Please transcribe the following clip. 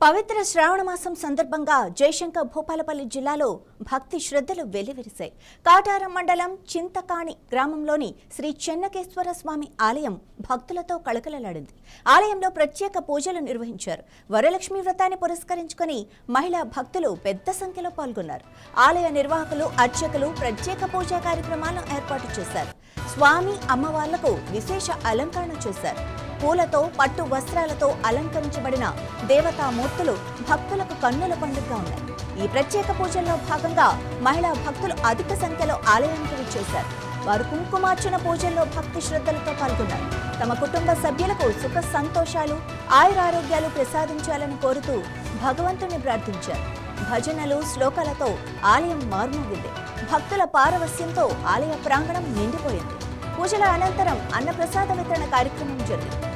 పవిత్ర శ్రావణ మాసం సందర్భంగా జయశంకర్ భూపాలపల్లి జిల్లాలో భక్తి శ్రద్ధలు వెల్లివిరిశాయి. కాటారం మండలం చింతకాణి గ్రామంలోని శ్రీ చెన్నకేశ్వర స్వామి ఆలయం భక్తులతో కళకళలాడింది. ఆలయంలో ప్రత్యేక పూజలు నిర్వహించారు. వరలక్ష్మి వ్రతాన్ని పురస్కరించుకొని మహిళా భక్తులు పెద్ద సంఖ్యలో పాల్గొన్నారు. ఆలయ నిర్వాహకులు, అర్చకులు ప్రత్యేక పూజా కార్యక్రమాలను ఏర్పాటు చేశారు. స్వామి అమ్మవార్లకు విశేష అలంకరణ చేశారు. పూలతో, పట్టు వస్త్రాలతో అలంకరించబడిన దేవతామూర్తులు భక్తులకు కన్నుల పండుగగా ఉన్నాయి. ఈ ప్రత్యేక పూజల్లో భాగంగా మహిళా భక్తులు అధిక సంఖ్యలో ఆలయానికి విచ్చేశారు. వారు కుంకుమార్చన పూజల్లో భక్తి శ్రద్ధలతో పాల్గొన్నారు. తమ కుటుంబ సభ్యులకు సుఖ సంతోషాలు, ఆయురారోగ్యాలు ప్రసాదించాలని కోరుతూ భగవంతుని ప్రార్థించారు. భజనలు, శ్లోకాలతో ఆలయం మార్మోగింది. భక్తుల పారవస్యంతో ఆలయ ప్రాంగణం నిండిపోయింది. పూజల అనంతరం అన్నప్రసాద వితరణ కార్యక్రమం జరిగింది.